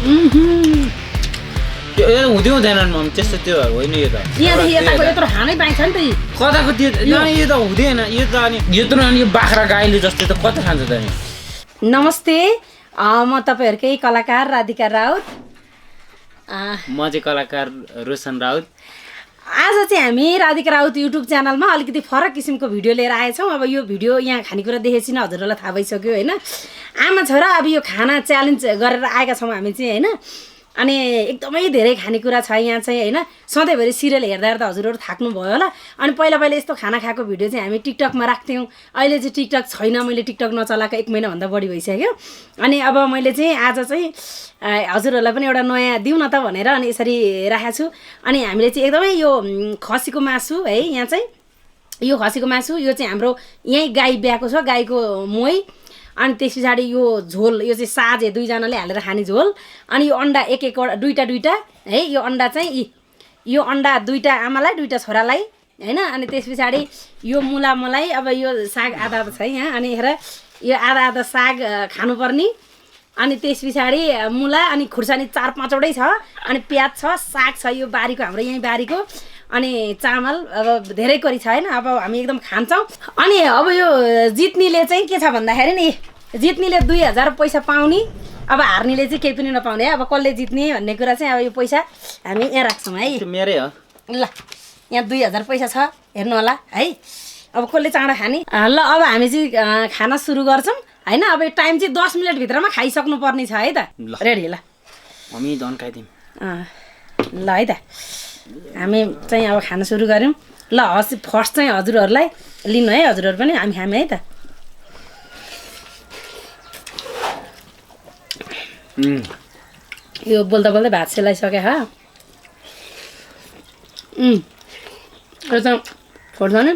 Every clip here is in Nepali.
यो हुँदै हुँदैन मम्मी त्यस्तो त्यो होइन यो त यहाँदेखि यताको यत्रो खानै पाइन्छ नि त कताको त्यो यो त हुँदैन यो त अनि यत्रो अनि यो बाख्रा गाईले जस्तो त कता खान्छ त नि नमस्ते म तपाईँहरूकै कलाकार राधिका राउत म चाहिँ कलाकार रोशन राउत आज चाहिँ हामी राधिका राउत युट्युब च्यानलमा अलिकति फरक किसिमको भिडियो लिएर आएछौँ अब यो भिडियो यहाँ खानेकुरा देखेपछि नै हजुरहरूलाई थाहा भइसक्यो होइन आमा छोरा अब यो खाना च्यालेन्ज गरेर आएका छौँ हामी चाहिँ होइन अनि एकदमै धेरै खानेकुरा छ यहाँ चाहिँ होइन सधैँभरि सिरियल हेर्दा हेर्दा हजुरहरू थाक्नुभयो होला अनि पहिला यस्तो खाना खाएको भिडियो चाहिँ हामी टिकटकमा राख्थ्यौँ अहिले चाहिँ टिकटक छैन मैले टिकटक नचलाएको 1 महिनाभन्दा बढी भइसक्यो अनि अब मैले चाहिँ आज चाहिँ हजुरहरूलाई पनि एउटा नयाँ दिउँ न त भनेर अनि यसरी राखेको छु अनि हामीले चाहिँ एकदमै यो खसीको मासु है यहाँ चाहिँ यो खसीको मासु यो चाहिँ हाम्रो यहीँ गाई ब्याएको छ गाईको मोही अनि त्यस पछाडि यो झोल यो चाहिँ साझे 2 जनाले हालेर खाने झोल अनि यो अन्डा एक दुईटा है यो अन्डा चाहिँ यो अन्डा 2टा आमालाई 2टा छोरालाई हैन अनि त्यस पछाडि यो मुला मलाई अब यो साग आधा छ यहाँ अनि हेर यो आधा साग खानुपर्ने अनि त्यस पछाडि मुला अनि खुर्सानी 4-5 वटै छ अनि प्याज छ साग छ यो बारीको हाम्रो यही बारीको अनि चामल अब धेरै करी छ हैन अब हामी एकदम खान्छौँ अनि अब यो जित्नेले चाहिँ के छ भन्दाखेरि नि जित्नेले 2000 पैसा पाउने अब हार्नेले चाहिँ केही पनि नपाउने है अब कसले जित्ने भन्ने कुरा चाहिँ अब यो पैसा हामी यहाँ राख्छौँ है मेरै हो ल यहाँ 2000 पैसा छ हेर्नु होला है अब कसले चाँडो खाने ल अब हामी चाहिँ खाना सुरु गर्छौँ हैन अब यो टाइम चाहिँ 10 मिनट भित्रमा खाइसक्नु पर्ने छ है त रेडी ल हामी धन्काइदिउँ ल है त हामी चाहिँ अब खाना सुरु गऱ्यौँ ल फर्स्ट चाहिँ हजुरहरूलाई लिनु है हजुरहरू पनि हामी खामे है त यो बोल्दा बोल्दै भात सेलाइसके हा यो त खोर्सानी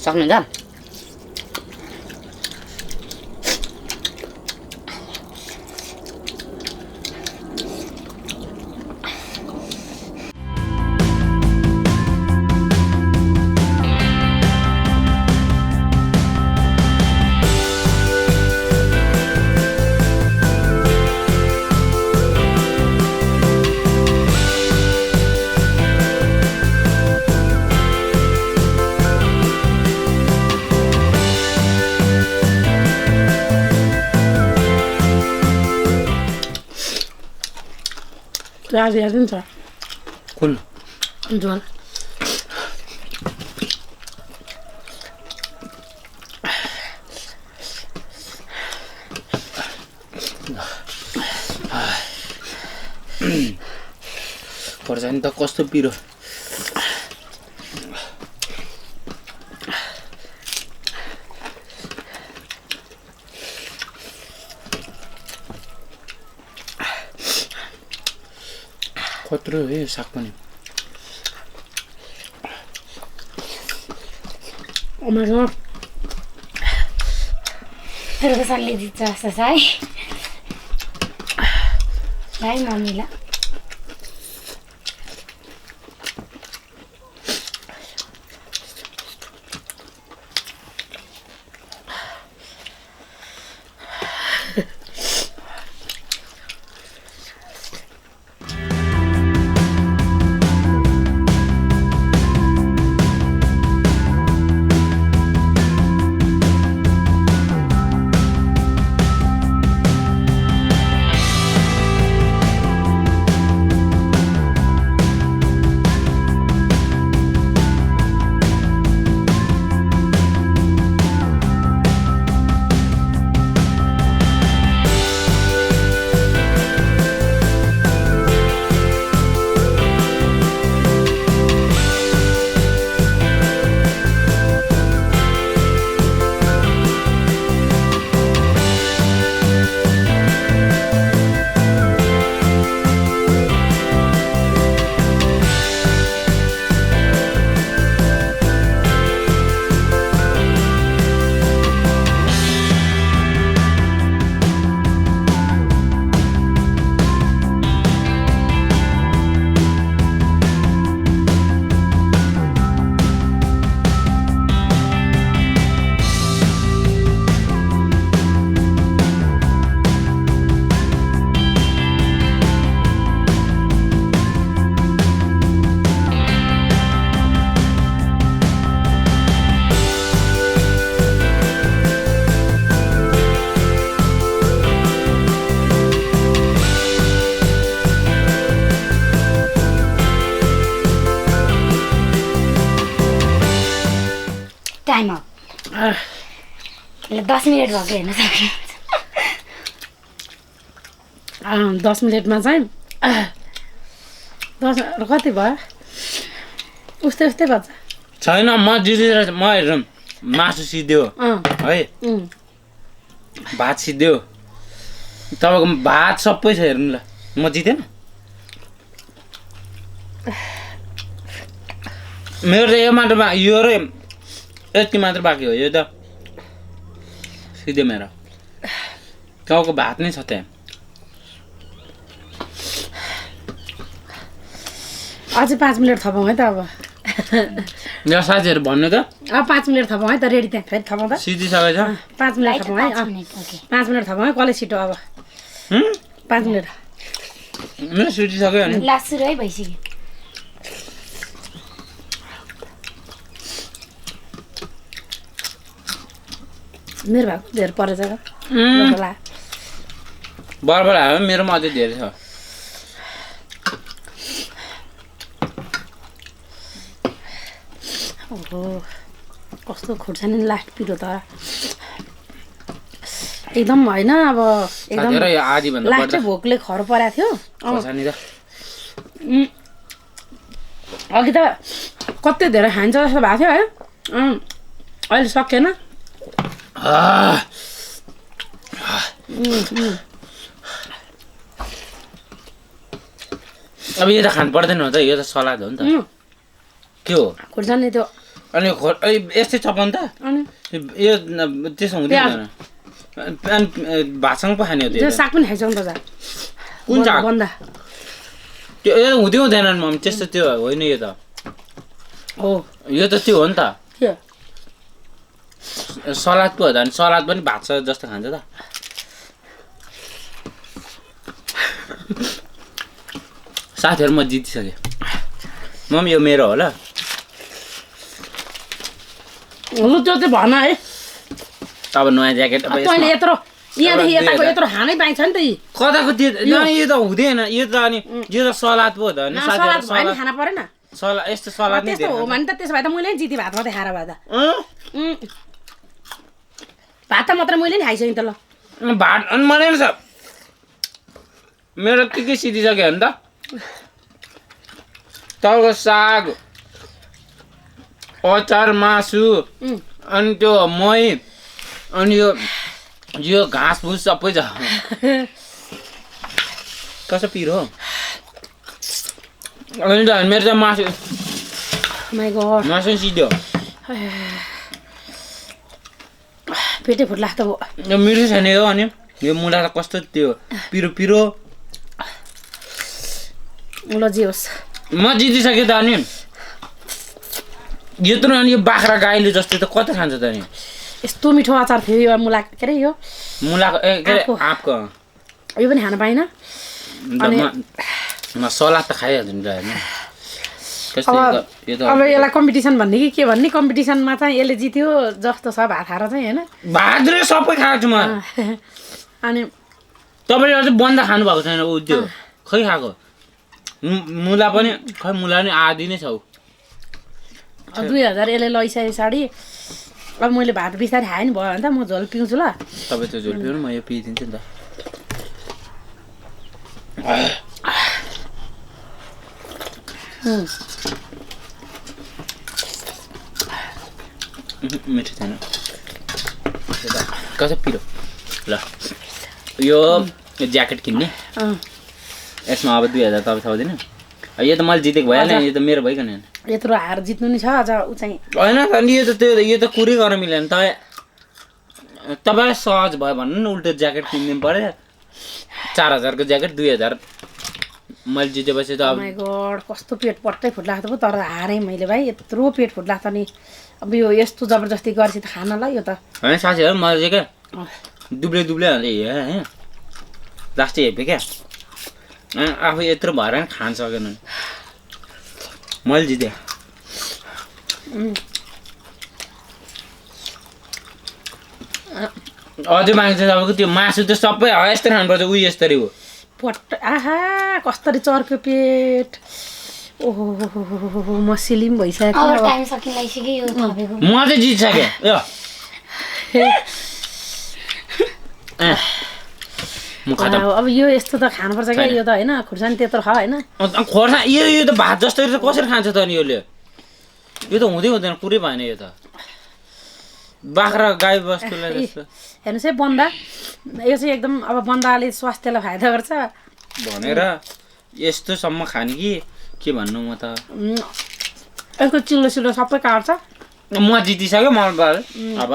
सक्नुहुन्छ प्याज हेरिदिन्छ कुन झोल खोर्सानी त कस्तो पिरो कत्रो हो यो साग पनि मेरो त सल्ले दिन्छ जस्तो छ है मम्मीलाई टाइम अप 10 मिनट भएको हेर्न सक्नुहुन्छ 10 मिनटमा चाहिँ 10 कति भयो उस्तै उस्तै भन्छ छैन म जितेर म हेरौँ मासु सिद्धियो है भात सिद्धियो तपाईँको भात सबै छ हेर्नु ल म जितेन मेरो त यो मात्र यो र यति मात्र बाँकी हो यो त सिधै मेरो गाउँको भात नै छ त्यहाँ अझै 5 मिनट थपौँ है त अब यो साथीहरू भन्नु त 5 मिनट थपौँ है त रेडी त्यहाँ फेरि थपौँ त सिधिसकेछ 5 मिनट थपौँ है 5 मिनट थपौँ है कसले छिटो अब 5 मिनट मेरो सिधिसक्यो अनि लास्ट सुरु है भइसक्यो मेरो भएको धेरै परेछ बरबर आयो मेरोमा अझै धेरै छ ओहो कस्तो खुर्सानी लास्ट पिरो त एकदम होइन अब एकदम आधी भन्दा लास्टै भोकले खर परेको थियो खोर्सानी त अघि त कति धेरै खान्छ जस्तो भएको थियो है अहिले सकेन अब यो त खानु पर्दैन हो त यो त सलाद हो नि त के हो खुर्सानी त्यो अनि यस्तै चपाउनु त यो त्यसो हुँदैन अनि भातसँग पो खाने हो त्यो साग पनि खाइसक्नु त कुन साग बन्दा त्यो यो हुँदै हुँदैन मम्मी त्यस्तो त्यो होइन यो त हो यो त त्यो हो नि त के सलाद पो हो त अनि सलाद पनि भात जस्तो खान्छ त साथीहरू म जितिसकेँ मम्मी यो मेरो हो ल लु त्यो चाहिँ भन है अब नयाँ ज्याकेट तैँले यत्रो यहाँदेखि यताको यत्रो हानै पाइन्छ नि त कताको त्यो यो त हुँदैन यो त अनि यो त सलाद पो हो त अनि सलाद खाना परेन सलाद यस्तो सलाद नै त्यस्तो हो भने त त्यसो भए त मैले जिती भात मात्रै खाएर भए त भात त मात्रै मैले नि खाइसकेँ त ल भात अनि मलाई छ मेरो के सिधिसक्यो भने त तपाईँको साग अचार मासु अनि त्यो मही अनि यो घाँस फुस सबै छ कसो पिरो अनि त मेरो त मासु माइ गॉड मासु सिध्यो पेटै फुट्ला त यो मिठो छैन हो अनि यो मुला त कस्तो त्यो पिरो पिरो ल जे होस् म जितिसकेँ त अनि यत्रो अनि यो बाख्रा गाईले जस्तो त कता खान्छ त अनि यस्तो मिठो अचार थियो यो मुला के अरे यो मुलाको के अरे आँपको यो पनि खान पाइनँ म सलाद त खाइहाल्छु नि त होइन अब यसलाई कम्पिटिसन भन्ने कि के भन्ने कम्पिटिसनमा चाहिँ यसले जित्यो जस्तो छ भात खाएर चाहिँ होइन भात रे सबै खाएको छु म अनि तपाईँले अझै बन्द खानुभएको छैन ऊ त्यो खै खाएको मुला पनि खै मुला पनि आधी नै छ ऊ 2000 यसले लैसके पछाडि अब मैले भात बिस्तारै खाएँ नि भयो भने त म झोल पिउँछु ल तपाईँ त्यो झोल पिउनु म यो पिइदिन्छु नि त मिठो छैन कसो पिरो ल यो ज्याकेट किन्ने यसमा अब 2000 तपाईँ थाउँदैन यो त मैले जितेको भइहाल्यो यो त मेरो भइकन यत्रो हार जित्नु नि छ अझ ऊ चाहिँ होइन त यो त त्यो यो त कुरै गर्न मिलेन तपाईँ सहज भयो भन्नु न उल्टो ज्याकेट किनिदिनु पऱ्यो 4000 को ज्याकेट 2000 मैले जितेपछि त अब माइ गॉड कस्तो पेट पट्टै फुट्ला त तर हारेँ मैले भाइ यत्रो पेट फुट्ला त नि अब यो यस्तो जबरजस्ती गर्छ त खान ल यो त होइन साथीहरू मलाई चाहिँ क्या दुब्ले दुब्ले हाल्दै हेँ लास्टै हेपेँ क्या आफू यत्रो भएर नि खान सकेन मैले जितेँ अझै माग्छ तपाईँको त्यो मासु त सबै यस्तै खानुपर्छ उयो यस्तरी हो पट्ट आहा कसरी चर्क्यो पेट ओहो म सिलिम भइसक्यो अब टाइम सकिँदैछ यो थपेको म चाहिँ जितिसकेँ यो म खतम अब यो यस्तो त खानुपर्छ क्या यो त होइन खुर्सानी त्यत्रो छ होइन खोर्सानी यो त भात जस्तै त कसरी खान्छ त अनि यसले यो त हुँदै हुँदैन कुरै भएन यो त बाख्रा गाई बस्तुलाई जस्तो हेर्नुहोस् है बन्दा यो चाहिँ एकदम अब बन्दाले स्वास्थ्यलाई फाइदा गर्छ भनेर यस्तोसम्म खाने कि के भन्नु म त यसको चिल्लो सिल्लो सबै काट्छ म जितिसक्यो म अब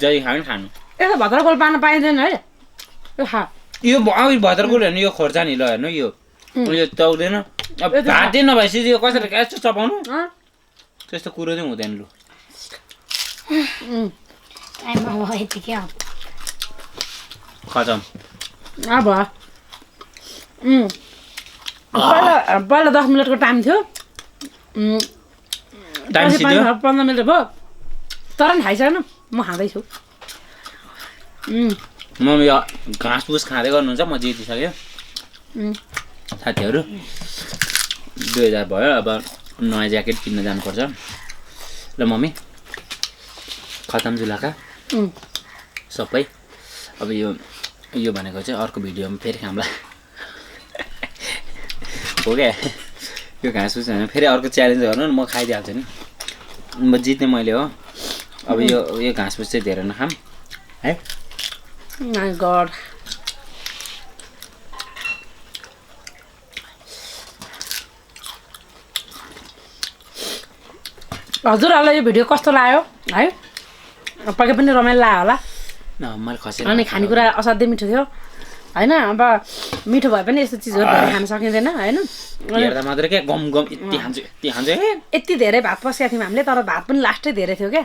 जति खानु खानु यसो भद्रकोल पार्न पाइँदैन है यो खा यो भद्रकोल हेर्नु यो खोर्सानी ल हेर्नु यो चाउदैन अब भातै नभएपछि यो कसरी यस्तो चपाउनु त्यस्तो कुरो चाहिँ हुँदैन लु टाइम अब यतिकै हो खतम अब पहिला 10 मिनटको टाइम थियो 15 मिनट भयो तर पनि खाइसकेन म खाँदैछु म यो घाँस फुस खाँदै गर्नुहुन्छ म जितिसक्यो साथीहरू 2000 भयो अब नयाँ ज्याकेट किन्न जानुपर्छ ल मम्मी खतम जुलाका सबै अब यो भनेको चाहिँ अर्को भिडियोमा फेरि खाउँला हो क्या यो घाँस फुस होइन फेरि अर्को च्यालेन्ज गर्नु न म खाइदिइहाल्छु नि म जित्ने मैले हो अब यो घाँस फुस चाहिँ धेरै नखाम है माइ गॉड हजुरहरूलाई यो भिडियो कस्तो लाग्यो है पक्कै पनि रमाइलो लाग्यो होला मैले खसी अनि खानेकुरा असाध्यै मिठो थियो होइन अब मिठो भए पनि यस्तो चिजहरू धेरै खान सकिँदैन होइन हेर्दा मात्रै क्या गम गम यति खान्छु यति धेरै भात पस्केको थियौँ हामीले तर भात पनि लास्टै धेरै थियो क्या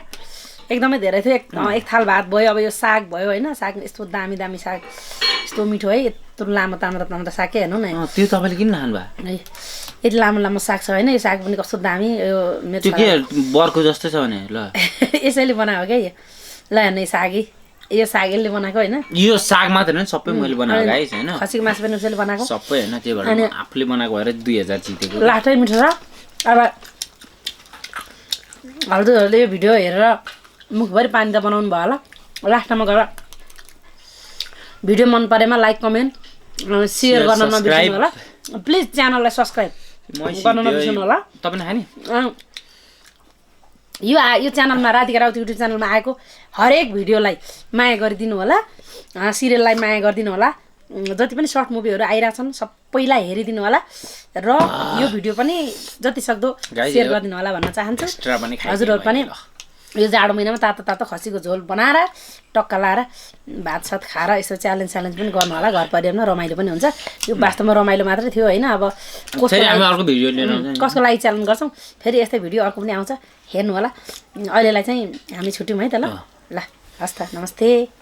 एकदमै धेरै थियो एक थाल भात भयो अब यो साग भयो होइन साग यस्तो दामी दामी साग यस्तो मिठो है यत्रो लामो ताम्रा साग के हेर्नु न त्यो तपाईँले किन खानु भयो है यति लामो लामो साग छ होइन यो साग पनि कस्तो दामी यो त्यो के बर्को जस्तो छ भने ल यसैले बनाएको क्या यो ल हेर्नु यो साग यसले बनाएको होइन यो साग मात्र होइन सबै मैले बनाएको गाइस होइन खसीको मासु पनि उसैले बनाएको सबै होइन त्यही भएर आफूले बनाएको भएर 2000 जितेको लास्टै मिठो छ अब हजुरहरूले यो भिडियो हेरेर मुखभरि पानी त बनाउनु भयो होला लास्टमा गएर भिडियो मन परेमा लाइक कमेन्ट सेयर गर्न नबिर्सनु होला प्लिज च्यानललाई सब्सक्राइब गर्न नबिर्सनु होला। तपाईँ खाने यो च्यानलमा राधिका राउत युट्युब च्यानलमा आएको हरेक भिडियोलाई माया गरिदिनु होला, सिरियललाई माया गरिदिनु होला, जति पनि सर्ट मुभीहरू आइरहेछन् सबैलाई हेरिदिनु होला र यो भिडियो पनि जति सक्दो सेयर गरिदिनु होला भन्न चाहन्छु। हजुरहरू पनि यो जाडो महिनामा तातो तातो खसीको झोल बनाएर टक्का लाएर भात सात खाएर यसो च्यालेन्ज पनि गर्नु होला। घर परिवारमा रमाइलो पनि हुन्छ। यो वास्तवमा रमाइलो मात्रै थियो होइन। अब कसको लागि च्यालेन्ज गर्छौँ फेरि यस्तै भिडियो अर्को पनि आउँछ हेर्नु होला। अहिलेलाई चाहिँ हामी छुट्यौँ है त ल। ल हस् त नमस्ते।